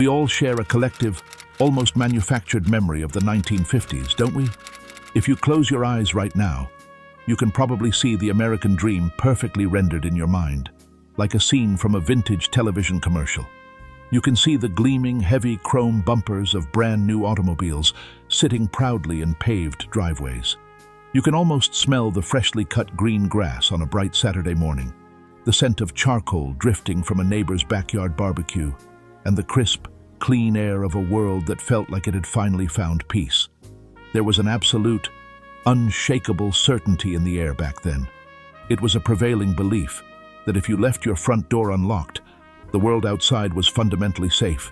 We all share a collective, almost manufactured memory of the 1950s, don't we? If you close your eyes right now, you can probably see the American dream perfectly rendered in your mind, like a scene from a vintage television commercial. You can see the gleaming, heavy chrome bumpers of brand new automobiles sitting proudly in paved driveways. You can almost smell the freshly cut green grass on a bright Saturday morning, the scent of charcoal drifting from a neighbor's backyard barbecue, and the crisp, clean air of a world that felt like it had finally found peace. There was an absolute, unshakable certainty in the air back then. It was a prevailing belief that if you left your front door unlocked, the world outside was fundamentally safe,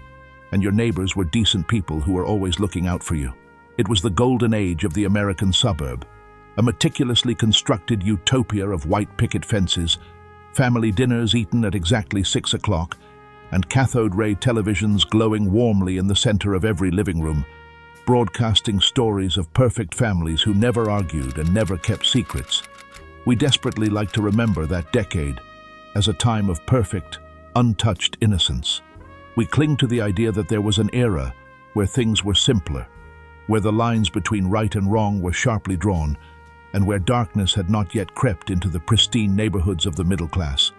and your neighbors were decent people who were always looking out for you. It was the golden age of the American suburb, a meticulously constructed utopia of white picket fences, family dinners eaten at exactly 6 o'clock, and cathode ray televisions glowing warmly in the center of every living room, broadcasting stories of perfect families who never argued and never kept secrets. We desperately like to remember that decade as a time of perfect, untouched innocence. We cling to the idea that there was an era where things were simpler, where the lines between right and wrong were sharply drawn, and where darkness had not yet crept into the pristine neighborhoods of the middle class.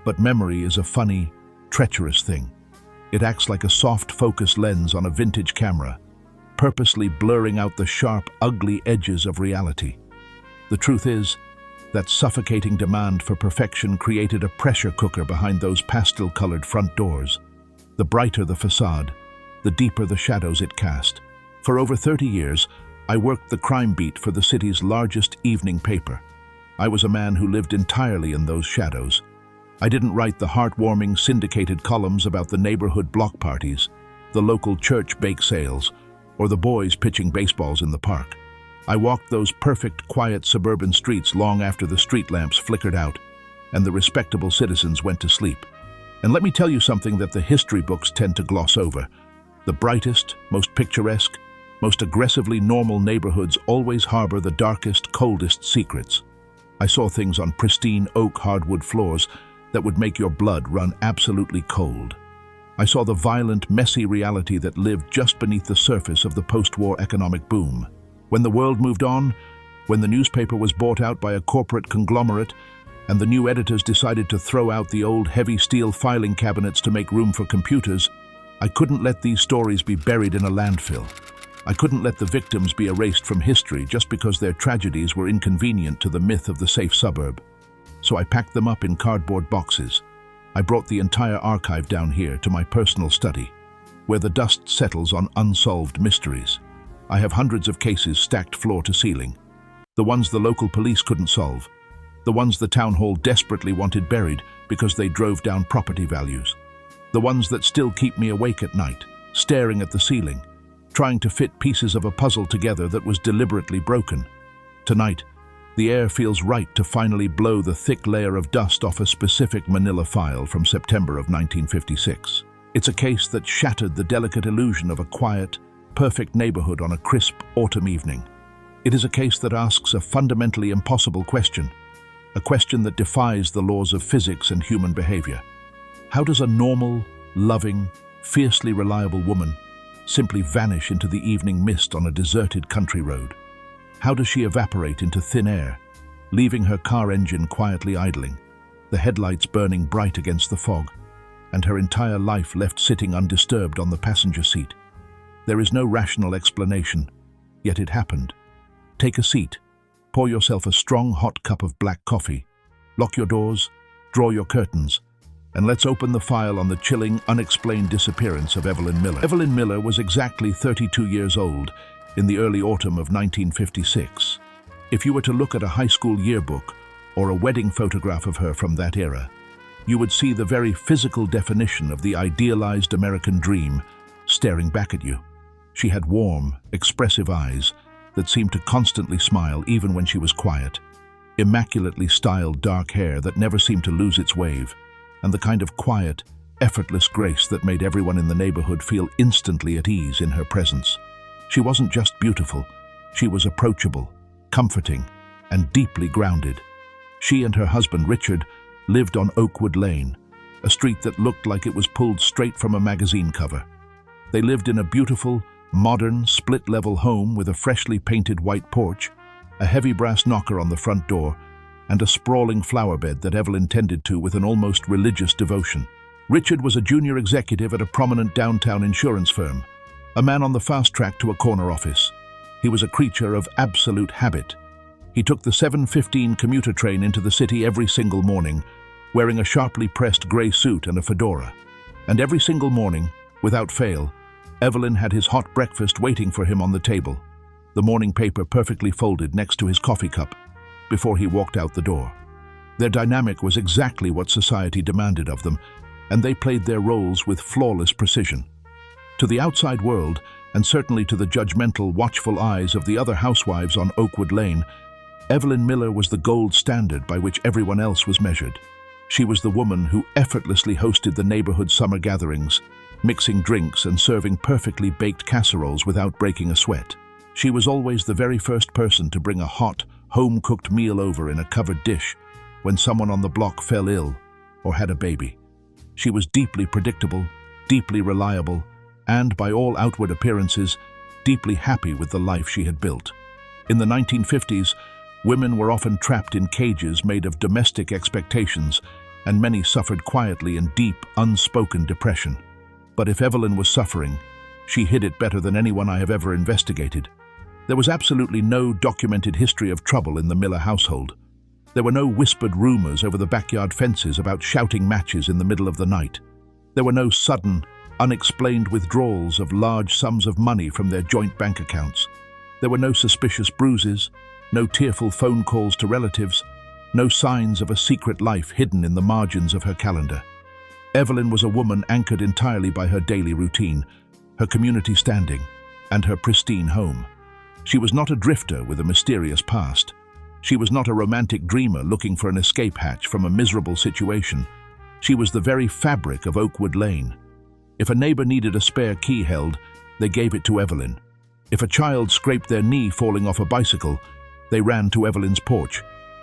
But memory is a funny, treacherous thing. It acts like a soft focus lens on a vintage camera, purposely blurring out the sharp, ugly edges of reality. The truth is that suffocating demand for perfection created a pressure cooker behind those pastel-colored front doors. The brighter the facade, the deeper the shadows it cast. For over 30 years, I worked the crime beat for the city's largest evening paper. I was a man who lived entirely in those shadows. I didn't write the heartwarming syndicated columns about the neighborhood block parties, the local church bake sales, or the boys pitching baseballs in the park. I walked those perfect, quiet suburban streets long after the street lamps flickered out and the respectable citizens went to sleep. And let me tell you something that the history books tend to gloss over. The brightest, most picturesque, most aggressively normal neighborhoods always harbor the darkest, coldest secrets. I saw things on pristine oak hardwood floors that would make your blood run absolutely cold. I saw the violent, messy reality that lived just beneath the surface of the post-war economic boom. When the world moved on, when the newspaper was bought out by a corporate conglomerate, and the new editors decided to throw out the old heavy steel filing cabinets to make room for computers, I couldn't let these stories be buried in a landfill. I couldn't let the victims be erased from history just because their tragedies were inconvenient to the myth of the safe suburb. So I packed them up in cardboard boxes. I brought the entire archive down here to my personal study, where the dust settles on unsolved mysteries. I have hundreds of cases stacked floor to ceiling. The ones the local police couldn't solve. The ones the town hall desperately wanted buried because they drove down property values. The ones that still keep me awake at night, staring at the ceiling, trying to fit pieces of a puzzle together that was deliberately broken. Tonight, the air feels right to finally blow the thick layer of dust off a specific manila file from September of 1956. It's a case that shattered the delicate illusion of a quiet, perfect neighborhood on a crisp autumn evening. It is a case that asks a fundamentally impossible question, a question that defies the laws of physics and human behavior. How does a normal, loving, fiercely reliable woman simply vanish into the evening mist on a deserted country road? How does she evaporate into thin air, leaving her car engine quietly idling, the headlights burning bright against the fog, and her entire life left sitting undisturbed on the passenger seat? There is no rational explanation, yet it happened. Take a seat, pour yourself a strong hot cup of black coffee, lock your doors, draw your curtains, and let's open the file on the chilling, unexplained disappearance of Evelyn Miller. Evelyn Miller was exactly 32 years old in the early autumn of 1956. If you were to look at a high school yearbook or a wedding photograph of her from that era, you would see the very physical definition of the idealized American dream staring back at you. She had warm, expressive eyes that seemed to constantly smile even when she was quiet, immaculately styled dark hair that never seemed to lose its wave, and the kind of quiet, effortless grace that made everyone in the neighborhood feel instantly at ease in her presence. She wasn't just beautiful, she was approachable, comforting, and deeply grounded. She and her husband Richard lived on Oakwood Lane, a street that looked like it was pulled straight from a magazine cover. They lived in a beautiful, modern, split-level home with a freshly painted white porch, a heavy brass knocker on the front door, and a sprawling flower bed that Evelyn tended to with an almost religious devotion. Richard was a junior executive at a prominent downtown insurance firm, a man on the fast track to a corner office. He was a creature of absolute habit. He took the 7:15 commuter train into the city every single morning, wearing a sharply pressed grey suit and a fedora. And every single morning, without fail, Evelyn had his hot breakfast waiting for him on the table, the morning paper perfectly folded next to his coffee cup, before he walked out the door. Their dynamic was exactly what society demanded of them, and they played their roles with flawless precision. To the outside world, and certainly to the judgmental, watchful eyes of the other housewives on Oakwood Lane, Evelyn Miller was the gold standard by which everyone else was measured. She was the woman who effortlessly hosted the neighborhood summer gatherings, mixing drinks and serving perfectly baked casseroles without breaking a sweat. She was always the very first person to bring a hot, home-cooked meal over in a covered dish when someone on the block fell ill or had a baby. She was deeply predictable, deeply reliable, and, by all outward appearances, deeply happy with the life she had built. In the 1950s, women were often trapped in cages made of domestic expectations, and many suffered quietly in deep, unspoken depression. But if Evelyn was suffering, she hid it better than anyone I have ever investigated. There was absolutely no documented history of trouble in the Miller household. There were no whispered rumors over the backyard fences about shouting matches in the middle of the night. There were no sudden, unexplained withdrawals of large sums of money from their joint bank accounts. There were no suspicious bruises, no tearful phone calls to relatives, no signs of a secret life hidden in the margins of her calendar. Evelyn was a woman anchored entirely by her daily routine, her community standing, and her pristine home. She was not a drifter with a mysterious past. She was not a romantic dreamer looking for an escape hatch from a miserable situation. She was the very fabric of Oakwood Lane. If a neighbor needed a spare key held, they gave it to Evelyn. If a child scraped their knee falling off a bicycle, they ran to Evelyn's porch.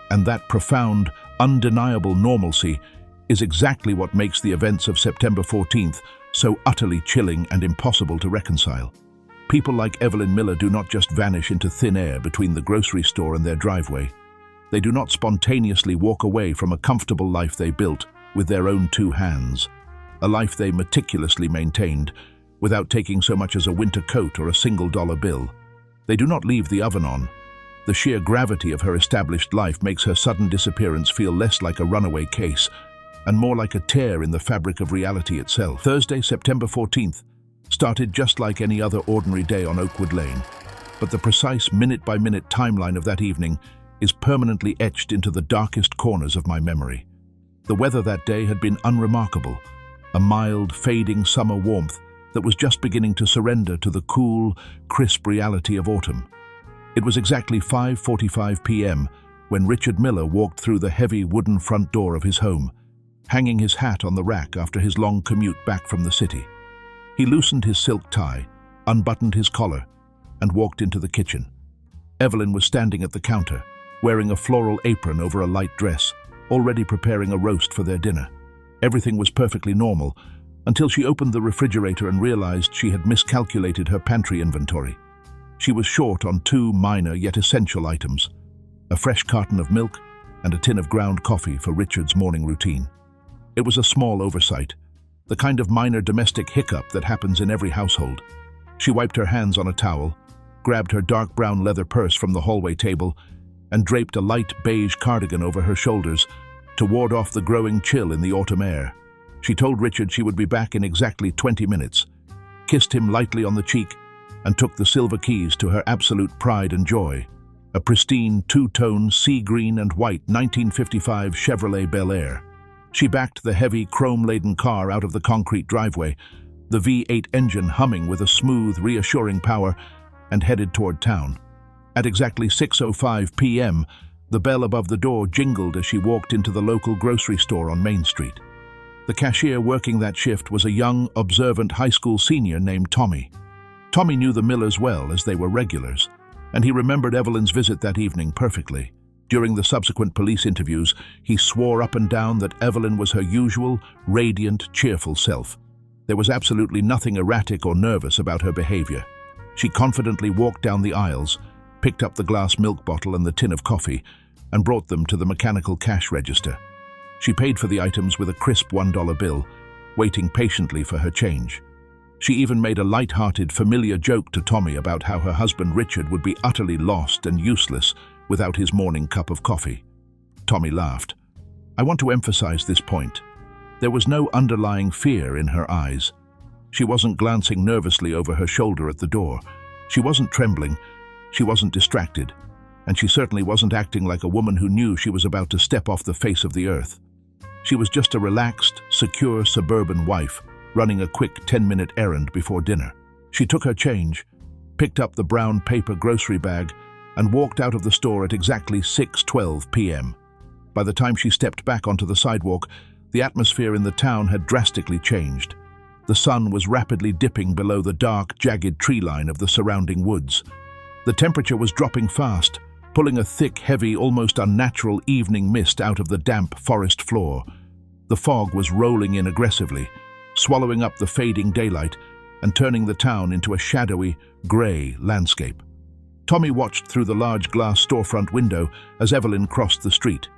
And that profound, undeniable normalcy is exactly what makes the events of September 14th so utterly chilling and impossible to reconcile. People like Evelyn Miller do not just vanish into thin air between the grocery store and their driveway. They do not spontaneously walk away from a comfortable life they built with their own two hands, a life they meticulously maintained without taking so much as a winter coat or a $1 bill. They do not leave the oven on. The sheer gravity of her established life makes her sudden disappearance feel less like a runaway case and more like a tear in the fabric of reality itself. Thursday, September 14th, started just like any other ordinary day on Oakwood Lane, but the precise minute-by-minute timeline of that evening is permanently etched into the darkest corners of my memory. The weather that day had been unremarkable, a mild, fading summer warmth that was just beginning to surrender to the cool, crisp reality of autumn. It was exactly 5:45 p.m. when Richard Miller walked through the heavy wooden front door of his home, hanging his hat on the rack after his long commute back from the city. He loosened his silk tie, unbuttoned his collar, and walked into the kitchen. Evelyn was standing at the counter, wearing a floral apron over a light dress, already preparing a roast for their dinner. Everything was perfectly normal, until she opened the refrigerator and realized she had miscalculated her pantry inventory. She was short on two minor yet essential items, a fresh carton of milk and a tin of ground coffee for Richard's morning routine. It was a small oversight, the kind of minor domestic hiccup that happens in every household. She wiped her hands on a towel, grabbed her dark brown leather purse from the hallway table, and draped a light beige cardigan over her shoulders to ward off the growing chill in the autumn air. She told Richard she would be back in exactly 20 minutes, kissed him lightly on the cheek, and took the silver keys to her absolute pride and joy, a pristine two-tone sea green and white 1955 Chevrolet Bel Air. She backed the heavy, chrome-laden car out of the concrete driveway, the V8 engine humming with a smooth, reassuring power, and headed toward town. At exactly 6:05 p.m., the bell above the door jingled as she walked into the local grocery store on Main Street. The cashier working that shift was a young, observant high school senior named Tommy. Tommy knew the Millers well, as they were regulars, and he remembered Evelyn's visit that evening perfectly. During the subsequent police interviews, he swore up and down that Evelyn was her usual, radiant, cheerful self. There was absolutely nothing erratic or nervous about her behavior. She confidently walked down the aisles, picked up the glass milk bottle and the tin of coffee, and brought them to the mechanical cash register. She paid for the items with a crisp $1 bill, waiting patiently for her change. She even made a light-hearted, familiar joke to Tommy about how her husband Richard would be utterly lost and useless without his morning cup of coffee. Tommy laughed. I want to emphasize this point. There was no underlying fear in her eyes. She wasn't glancing nervously over her shoulder at the door. She wasn't trembling. She wasn't distracted. And she certainly wasn't acting like a woman who knew she was about to step off the face of the earth. She was just a relaxed, secure suburban wife, running a quick 10-minute errand before dinner. She took her change, picked up the brown paper grocery bag, and walked out of the store at exactly 6:12 p.m. By the time she stepped back onto the sidewalk, the atmosphere in the town had drastically changed. The sun was rapidly dipping below the dark, jagged tree line of the surrounding woods. The temperature was dropping fast, pulling a thick, heavy, almost unnatural evening mist out of the damp forest floor. The fog was rolling in aggressively, swallowing up the fading daylight and turning the town into a shadowy, grey landscape. Tommy watched through the large glass storefront window as Evelyn crossed the street.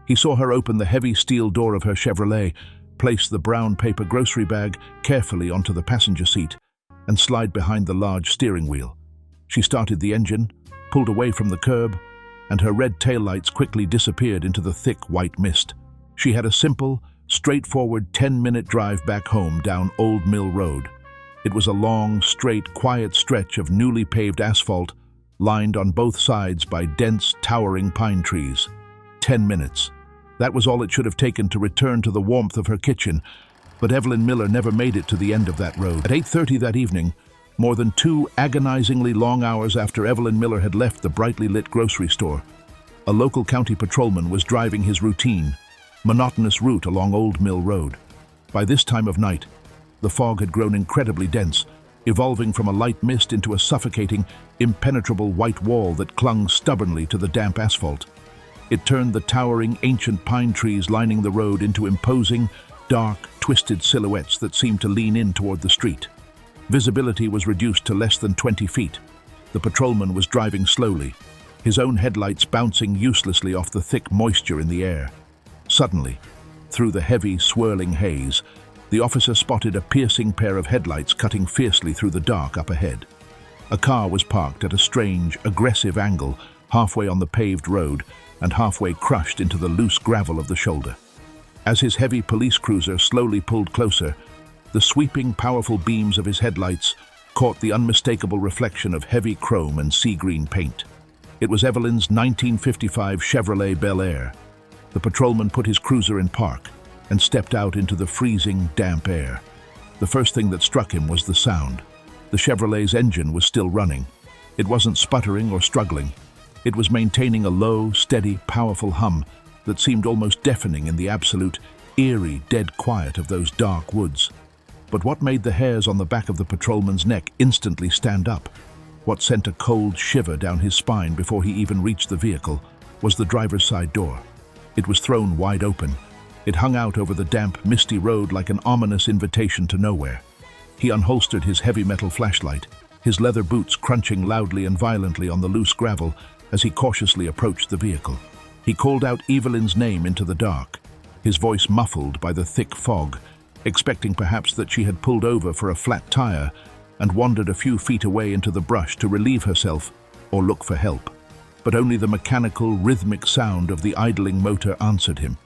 He saw her open the heavy steel door of her Chevrolet, place the brown paper grocery bag carefully onto the passenger seat, and slide behind the large steering wheel. She started the engine, pulled away from the curb, and her red taillights quickly disappeared into the thick white mist. She had a simple, straightforward 10-minute drive back home down Old Mill Road. It was a long, straight, quiet stretch of newly paved asphalt, lined on both sides by dense, towering pine trees. 10 minutes. That was all it should have taken to return to the warmth of her kitchen, but Evelyn Miller never made it to the end of that road. At 8:30 that evening, more than 2 agonizingly long hours after Evelyn Miller had left the brightly lit grocery store, a local county patrolman was driving his routine, monotonous route along Old Mill Road. By this time of night, the fog had grown incredibly dense, evolving from a light mist into a suffocating, impenetrable white wall that clung stubbornly to the damp asphalt. It turned the towering, ancient pine trees lining the road into imposing, dark, twisted silhouettes that seemed to lean in toward the street. Visibility was reduced to less than 20 feet. The patrolman was driving slowly, his own headlights bouncing uselessly off the thick moisture in the air. Suddenly, through the heavy, swirling haze, the officer spotted a piercing pair of headlights cutting fiercely through the dark up ahead. A car was parked at a strange, aggressive angle, halfway on the paved road and halfway crushed into the loose gravel of the shoulder. As his heavy police cruiser slowly pulled closer, the sweeping, powerful beams of his headlights caught the unmistakable reflection of heavy chrome and sea-green paint. It was Evelyn's 1955 Chevrolet Bel Air. The patrolman put his cruiser in park and stepped out into the freezing, damp air. The first thing that struck him was the sound. The Chevrolet's engine was still running. It wasn't sputtering or struggling. It was maintaining a low, steady, powerful hum that seemed almost deafening in the absolute, eerie, dead quiet of those dark woods. But what made the hairs on the back of the patrolman's neck instantly stand up, what sent a cold shiver down his spine before he even reached the vehicle, was the driver's side door. It was thrown wide open. It hung out over the damp, misty road like an ominous invitation to nowhere. He unholstered his heavy metal flashlight, his leather boots crunching loudly and violently on the loose gravel as he cautiously approached the vehicle. He called out Evelyn's name into the dark, his voice muffled by the thick fog, expecting perhaps that she had pulled over for a flat tire and wandered a few feet away into the brush to relieve herself or look for help. But only the mechanical, rhythmic sound of the idling motor answered him.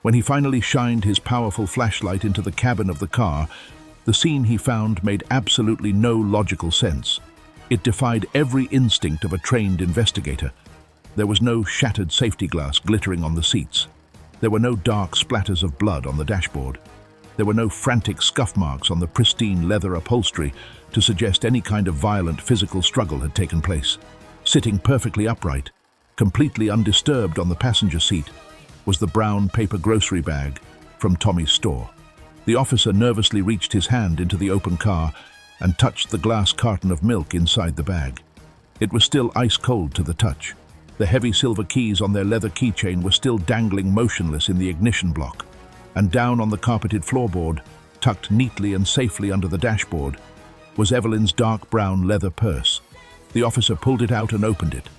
When he finally shined his powerful flashlight into the cabin of the car, the scene he found made absolutely no logical sense. It defied every instinct of a trained investigator. There was no shattered safety glass glittering on the seats. There were no dark splatters of blood on the dashboard. There were no frantic scuff marks on the pristine leather upholstery to suggest any kind of violent physical struggle had taken place. Sitting perfectly upright, completely undisturbed on the passenger seat, was the brown paper grocery bag from Tommy's store. The officer nervously reached his hand into the open car and touched the glass carton of milk inside the bag. It was still ice cold to the touch. The heavy silver keys on their leather keychain were still dangling motionless in the ignition block. And down on the carpeted floorboard, tucked neatly and safely under the dashboard, was Evelyn's dark brown leather purse. The officer pulled it out and opened it.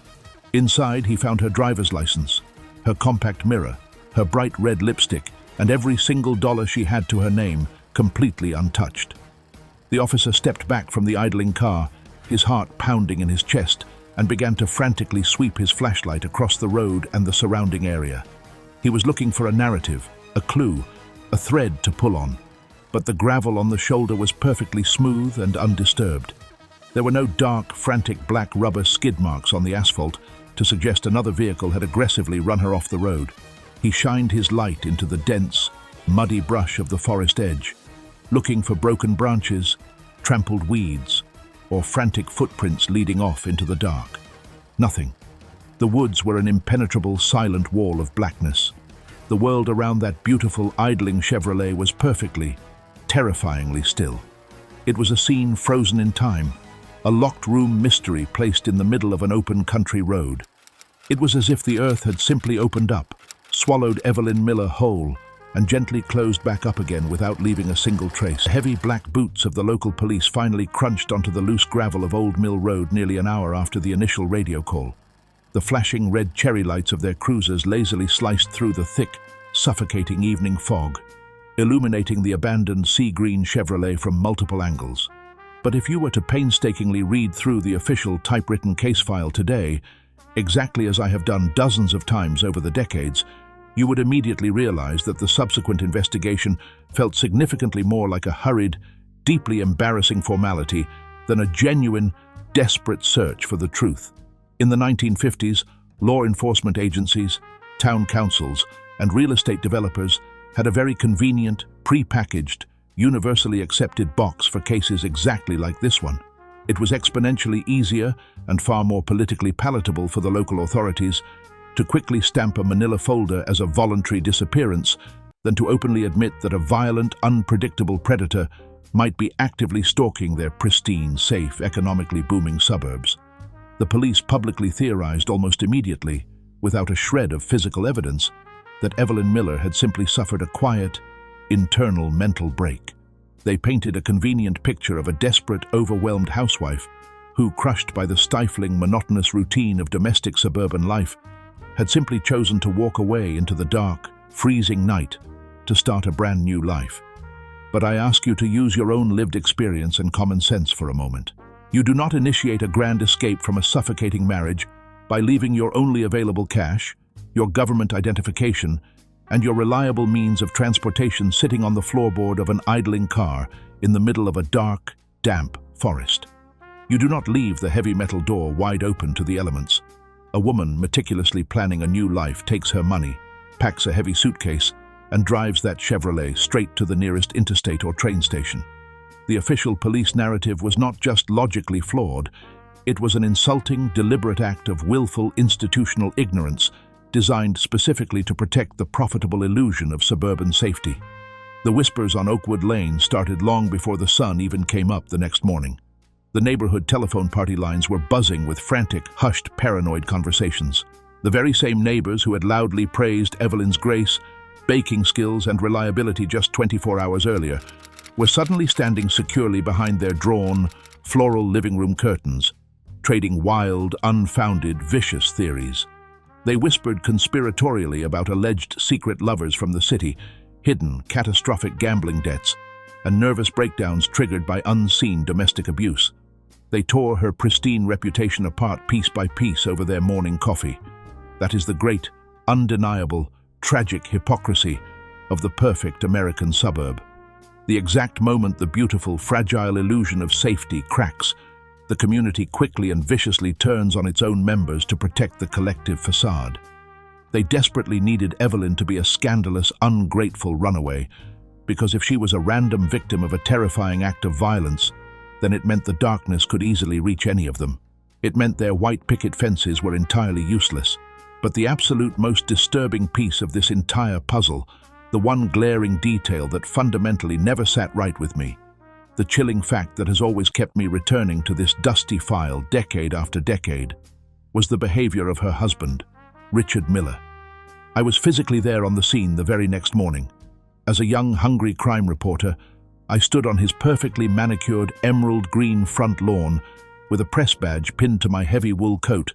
Inside, he found her driver's license, her compact mirror, her bright red lipstick, and every single dollar she had to her name, completely untouched. The officer stepped back from the idling car, his heart pounding in his chest, and began to frantically sweep his flashlight across the road and the surrounding area. He was looking for a narrative, a clue, a thread to pull on, but the gravel on the shoulder was perfectly smooth and undisturbed. There were no dark, frantic black rubber skid marks on the asphalt to suggest another vehicle had aggressively run her off the road. He shined his light into the dense, muddy brush of the forest edge, looking for broken branches, trampled weeds, or frantic footprints leading off into the dark. Nothing. The woods were an impenetrable, silent wall of blackness. The world around that beautiful, idling Chevrolet was perfectly, terrifyingly still. It was a scene frozen in time, a locked-room mystery placed in the middle of an open country road. It was as if the earth had simply opened up, swallowed Evelyn Miller whole, and gently closed back up again without leaving a single trace. The heavy black boots of the local police finally crunched onto the loose gravel of Old Mill Road nearly an hour after the initial radio call. The flashing red cherry lights of their cruisers lazily sliced through the thick, suffocating evening fog, illuminating the abandoned sea-green Chevrolet from multiple angles. But if you were to painstakingly read through the official typewritten case file today, exactly as I have done dozens of times over the decades, you would immediately realize that the subsequent investigation felt significantly more like a hurried, deeply embarrassing formality than a genuine, desperate search for the truth. In the 1950s, law enforcement agencies, town councils, and real estate developers had a very convenient, pre-packaged, universally accepted box for cases exactly like this one. It was exponentially easier and far more politically palatable for the local authorities to quickly stamp a manila folder as a voluntary disappearance than to openly admit that a violent, unpredictable predator might be actively stalking their pristine, safe, economically booming suburbs. The police publicly theorized almost immediately, without a shred of physical evidence, that Evelyn Miller had simply suffered a quiet, internal mental break. They painted a convenient picture of a desperate, overwhelmed housewife who, crushed by the stifling, monotonous routine of domestic suburban life, had simply chosen to walk away into the dark, freezing night to start a brand new life. But I ask you to use your own lived experience and common sense for a moment. You do not initiate a grand escape from a suffocating marriage by leaving your only available cash, your government identification, and your reliable means of transportation sitting on the floorboard of an idling car in the middle of a dark, damp forest. You do not leave the heavy metal door wide open to the elements. A woman meticulously planning a new life takes her money, packs a heavy suitcase, and drives that Chevrolet straight to the nearest interstate or train station. The official police narrative was not just logically flawed, it was an insulting, deliberate act of willful institutional ignorance designed specifically to protect the profitable illusion of suburban safety. The whispers on Oakwood Lane started long before the sun even came up the next morning. The neighborhood telephone party lines were buzzing with frantic, hushed, paranoid conversations. The very same neighbors who had loudly praised Evelyn's grace, baking skills, and reliability just 24 hours earlier were suddenly standing securely behind their drawn, floral living room curtains, trading wild, unfounded, vicious theories. They whispered conspiratorially about alleged secret lovers from the city, hidden, catastrophic gambling debts, and nervous breakdowns triggered by unseen domestic abuse. They tore her pristine reputation apart piece by piece over their morning coffee. That is the great, undeniable, tragic hypocrisy of the perfect American suburb. The exact moment the beautiful, fragile illusion of safety cracks, the community quickly and viciously turns on its own members to protect the collective facade. They desperately needed Evelyn to be a scandalous, ungrateful runaway, because if she was a random victim of a terrifying act of violence, then it meant the darkness could easily reach any of them. It meant their white picket fences were entirely useless. But the absolute most disturbing piece of this entire puzzle, the one glaring detail that fundamentally never sat right with me, the chilling fact that has always kept me returning to this dusty file decade after decade, was the behavior of her husband, Richard Miller. I was physically there on the scene the very next morning. As a young, hungry crime reporter, I stood on his perfectly manicured emerald green front lawn with a press badge pinned to my heavy wool coat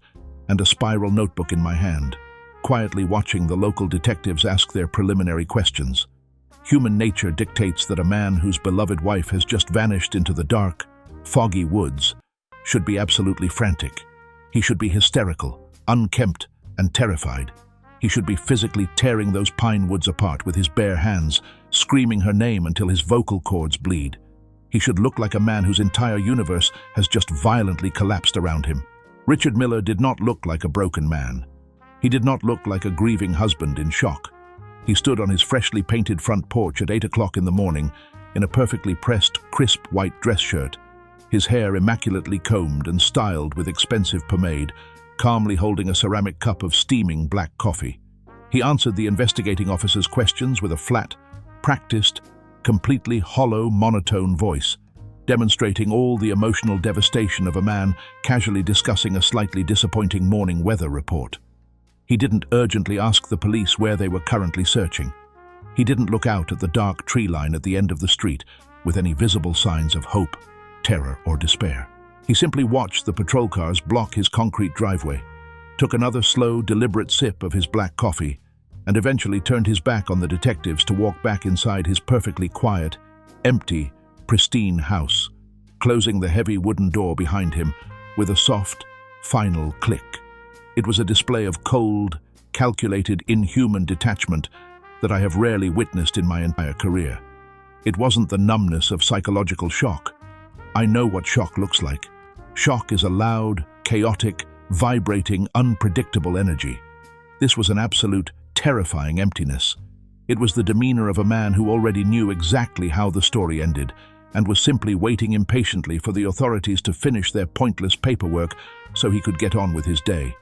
and a spiral notebook in my hand, quietly watching the local detectives ask their preliminary questions. Human nature dictates that a man whose beloved wife has just vanished into the dark, foggy woods should be absolutely frantic. He should be hysterical, unkempt, and terrified. He should be physically tearing those pine woods apart with his bare hands, screaming her name until his vocal cords bleed. He should look like a man whose entire universe has just violently collapsed around him. Richard Miller did not look like a broken man. He did not look like a grieving husband in shock. He stood on his freshly painted front porch at 8 o'clock in the morning in a perfectly pressed, crisp white dress shirt, his hair immaculately combed and styled with expensive pomade, calmly holding a ceramic cup of steaming black coffee. He answered the investigating officer's questions with a flat, practiced, completely hollow, monotone voice, demonstrating all the emotional devastation of a man casually discussing a slightly disappointing morning weather report. He didn't urgently ask the police where they were currently searching. He didn't look out at the dark tree line at the end of the street with any visible signs of hope, terror, or despair. He simply watched the patrol cars block his concrete driveway, took another slow, deliberate sip of his black coffee, and eventually turned his back on the detectives to walk back inside his perfectly quiet, empty, pristine house, closing the heavy wooden door behind him with a soft, final click. It was a display of cold, calculated, inhuman detachment that I have rarely witnessed in my entire career. It wasn't the numbness of psychological shock. I know what shock looks like. Shock is a loud, chaotic, vibrating, unpredictable energy. This was an absolute, terrifying emptiness. It was the demeanor of a man who already knew exactly how the story ended and was simply waiting impatiently for the authorities to finish their pointless paperwork so he could get on with his day.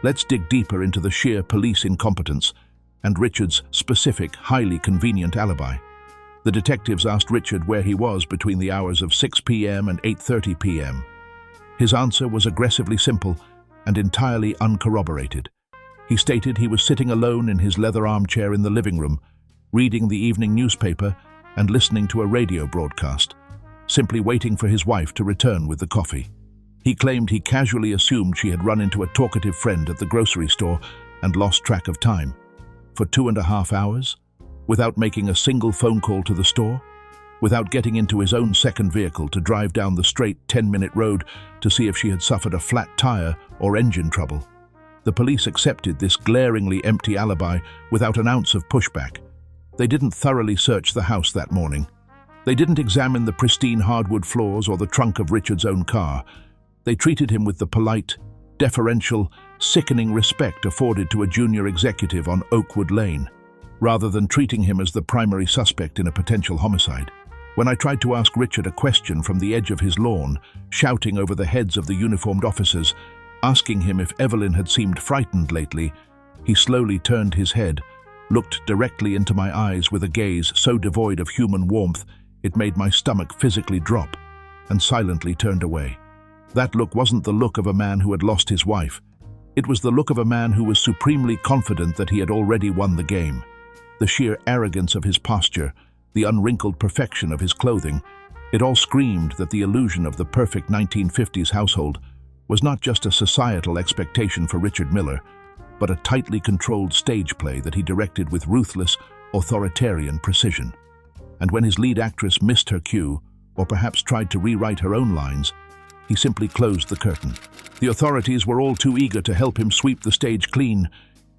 Let's dig deeper into the sheer police incompetence and Richard's specific, highly convenient alibi. The detectives asked Richard where he was between the hours of 6 p.m. and 8:30 p.m. His answer was aggressively simple and entirely uncorroborated. He stated he was sitting alone in his leather armchair in the living room, reading the evening newspaper and listening to a radio broadcast, simply waiting for his wife to return with the coffee. He claimed he casually assumed she had run into a talkative friend at the grocery store and lost track of time. For 2.5 hours? Without making a single phone call to the store? Without getting into his own second vehicle to drive down the straight 10-minute road to see if she had suffered a flat tire or engine trouble? The police accepted this glaringly empty alibi without an ounce of pushback. They didn't thoroughly search the house that morning. They didn't examine the pristine hardwood floors or the trunk of Richard's own car. They treated him with the polite, deferential, sickening respect afforded to a junior executive on Oakwood Lane, rather than treating him as the primary suspect in a potential homicide. When I tried to ask Richard a question from the edge of his lawn, shouting over the heads of the uniformed officers, asking him if Evelyn had seemed frightened lately, he slowly turned his head, looked directly into my eyes with a gaze so devoid of human warmth it made my stomach physically drop, and silently turned away. That look wasn't the look of a man who had lost his wife. It was the look of a man who was supremely confident that he had already won the game. The sheer arrogance of his posture, the unwrinkled perfection of his clothing, it all screamed that the illusion of the perfect 1950s household was not just a societal expectation for Richard Miller, but a tightly controlled stage play that he directed with ruthless, authoritarian precision. And when his lead actress missed her cue, or perhaps tried to rewrite her own lines, he simply closed the curtain. The authorities were all too eager to help him sweep the stage clean,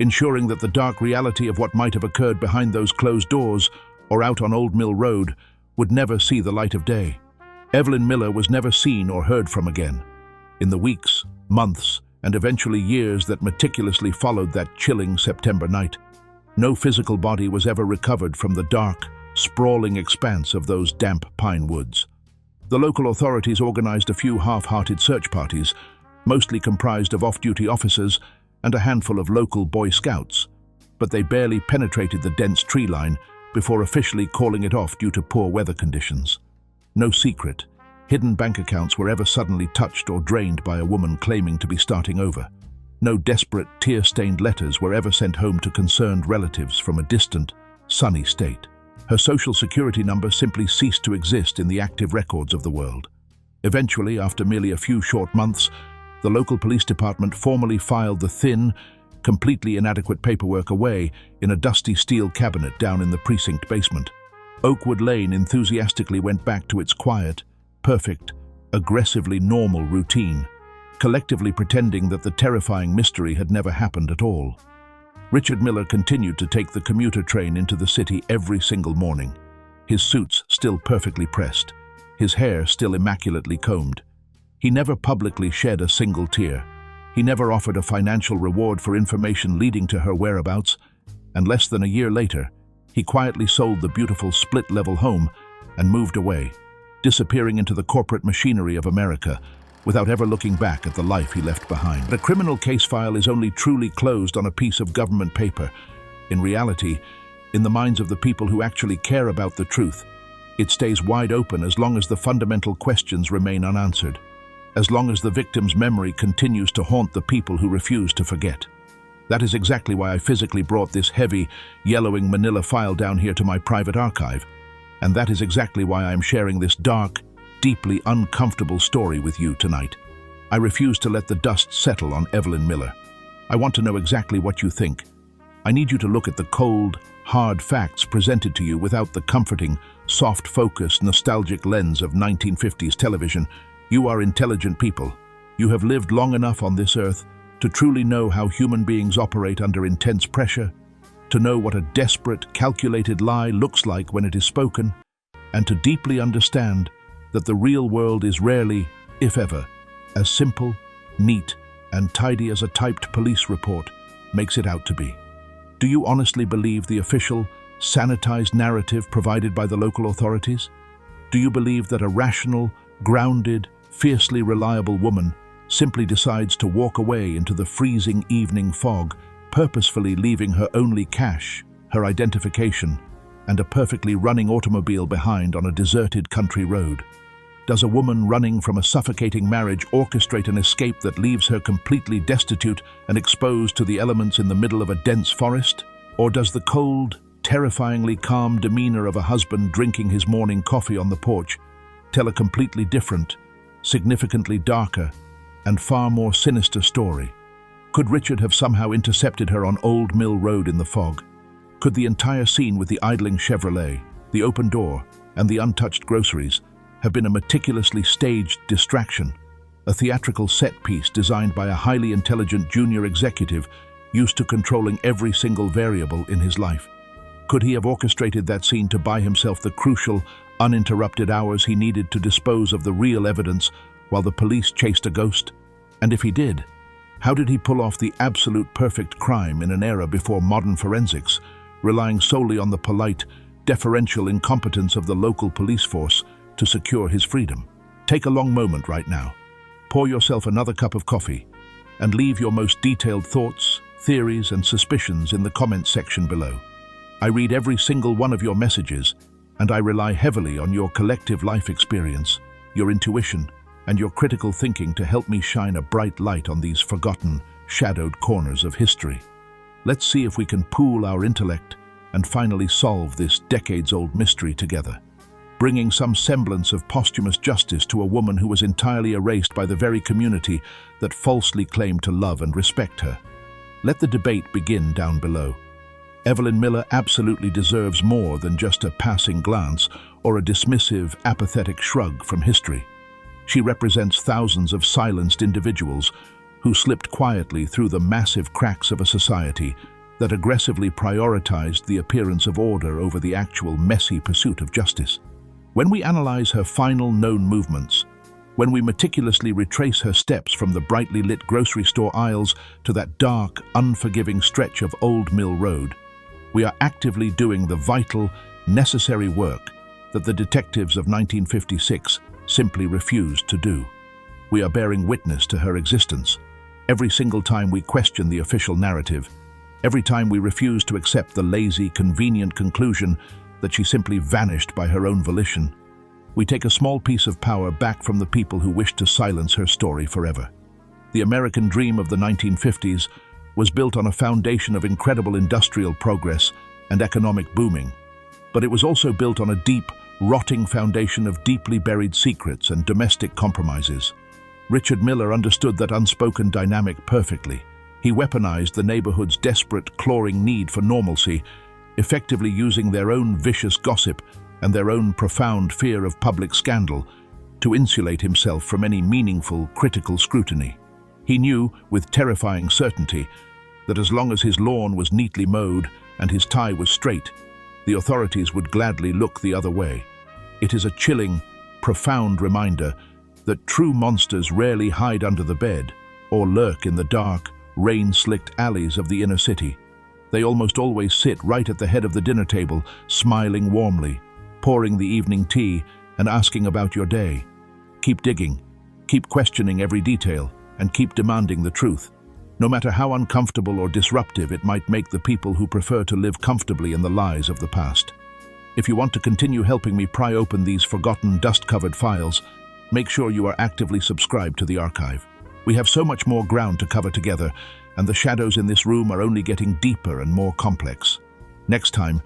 ensuring that the dark reality of what might have occurred behind those closed doors or out on Old Mill Road would never see the light of day. Evelyn Miller was never seen or heard from again. In the weeks, months, and eventually years that meticulously followed that chilling September night, no physical body was ever recovered from the dark, sprawling expanse of those damp pine woods. The local authorities organized a few half-hearted search parties, mostly comprised of off-duty officers and a handful of local Boy Scouts, but they barely penetrated the dense tree line before officially calling it off due to poor weather conditions. No secret, hidden bank accounts were ever suddenly touched or drained by a woman claiming to be starting over. No desperate, tear-stained letters were ever sent home to concerned relatives from a distant, sunny state. Her social security number simply ceased to exist in the active records of the world. Eventually, after merely a few short months, the local police department formally filed the thin, completely inadequate paperwork away in a dusty steel cabinet down in the precinct basement. Oakwood Lane enthusiastically went back to its quiet, perfect, aggressively normal routine, collectively pretending that the terrifying mystery had never happened at all. Richard Miller continued to take the commuter train into the city every single morning, his suits still perfectly pressed, his hair still immaculately combed. He never publicly shed a single tear. He never offered a financial reward for information leading to her whereabouts, and less than a year later, he quietly sold the beautiful split-level home and moved away, disappearing into the corporate machinery of America without ever looking back at the life he left behind. But a criminal case file is only truly closed on a piece of government paper. In reality, in the minds of the people who actually care about the truth, it stays wide open as long as the fundamental questions remain unanswered, as long as the victim's memory continues to haunt the people who refuse to forget. That is exactly why I physically brought this heavy, yellowing manila file down here to my private archive. And that is exactly why I am sharing this dark, deeply uncomfortable story with you tonight. I refuse to let the dust settle on Evelyn Miller. I want to know exactly what you think. I need you to look at the cold, hard facts presented to you without the comforting, soft-focused, nostalgic lens of 1950s television. You are intelligent people. You have lived long enough on this earth to truly know how human beings operate under intense pressure, to know what a desperate, calculated lie looks like when it is spoken, and to deeply understand that the real world is rarely, if ever, as simple, neat, and tidy as a typed police report makes it out to be. Do you honestly believe the official, sanitized narrative provided by the local authorities? Do you believe that a rational, grounded, fiercely reliable woman simply decides to walk away into the freezing evening fog, purposefully leaving her only cash, her identification, and a perfectly running automobile behind on a deserted country road? Does a woman running from a suffocating marriage orchestrate an escape that leaves her completely destitute and exposed to the elements in the middle of a dense forest? Or does the cold, terrifyingly calm demeanor of a husband drinking his morning coffee on the porch tell a completely different, significantly darker, and far more sinister story? Could Richard have somehow intercepted her on Old Mill Road in the fog? Could the entire scene with the idling Chevrolet, the open door, and the untouched groceries have been a meticulously staged distraction, a theatrical set piece designed by a highly intelligent junior executive used to controlling every single variable in his life? Could he have orchestrated that scene to buy himself the crucial, uninterrupted hours he needed to dispose of the real evidence while the police chased a ghost? And if he did, how did he pull off the absolute perfect crime in an era before modern forensics, relying solely on the polite, deferential incompetence of the local police force to secure his freedom? Take a long moment right now. Pour yourself another cup of coffee and leave your most detailed thoughts, theories, and suspicions in the comments section below. I read every single one of your messages, and I rely heavily on your collective life experience, your intuition, and your critical thinking to help me shine a bright light on these forgotten, shadowed corners of history. Let's see if we can pool our intellect and finally solve this decades-old mystery together, bringing some semblance of posthumous justice to a woman who was entirely erased by the very community that falsely claimed to love and respect her. Let the debate begin down below. Evelyn Miller absolutely deserves more than just a passing glance or a dismissive, apathetic shrug from history. She represents thousands of silenced individuals who slipped quietly through the massive cracks of a society that aggressively prioritized the appearance of order over the actual messy pursuit of justice. When we analyze her final known movements, when we meticulously retrace her steps from the brightly lit grocery store aisles to that dark, unforgiving stretch of Old Mill Road, we are actively doing the vital, necessary work that the detectives of 1956 simply refused to do. We are bearing witness to her existence. Every single time we question the official narrative, every time we refuse to accept the lazy, convenient conclusion that she simply vanished by her own volition, we take a small piece of power back from the people who wish to silence her story forever. The American dream of the 1950s was built on a foundation of incredible industrial progress and economic booming. But it was also built on a deep, rotting foundation of deeply buried secrets and domestic compromises. Richard Miller understood that unspoken dynamic perfectly. He weaponized the neighborhood's desperate, clawing need for normalcy, effectively using their own vicious gossip and their own profound fear of public scandal to insulate himself from any meaningful, critical scrutiny. He knew, with terrifying certainty, that as long as his lawn was neatly mowed and his tie was straight, the authorities would gladly look the other way. It is a chilling, profound reminder that true monsters rarely hide under the bed or lurk in the dark, rain-slicked alleys of the inner city. They almost always sit right at the head of the dinner table, smiling warmly, pouring the evening tea and asking about your day. Keep digging, keep questioning every detail, and keep demanding the truth, no matter how uncomfortable or disruptive it might make the people who prefer to live comfortably in the lies of the past. If you want to continue helping me pry open these forgotten, dust-covered files, make sure you are actively subscribed to the archive. We have so much more ground to cover together, and the shadows in this room are only getting deeper and more complex. Next time,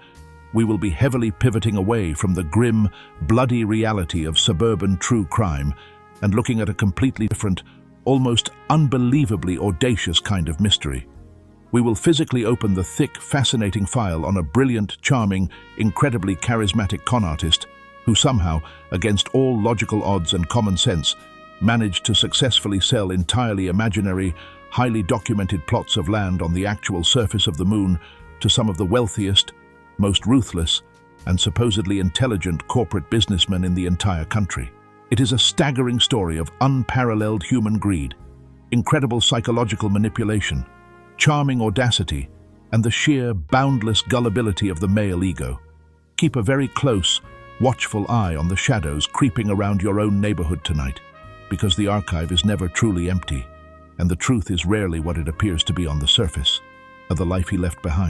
we will be heavily pivoting away from the grim, bloody reality of suburban true crime and looking at a completely different, almost unbelievably audacious kind of mystery. We will physically open the thick, fascinating file on a brilliant, charming, incredibly charismatic con artist who somehow, against all logical odds and common sense, managed to successfully sell entirely imaginary, highly documented plots of land on the actual surface of the moon to some of the wealthiest, most ruthless, and supposedly intelligent corporate businessmen in the entire country. It is a staggering story of unparalleled human greed, incredible psychological manipulation, charming audacity, and the sheer, boundless gullibility of the male ego. Keep a very close, watchful eye on the shadows creeping around your own neighborhood tonight, because the archive is never truly empty, and the truth is rarely what it appears to be on the surface of the life he left behind.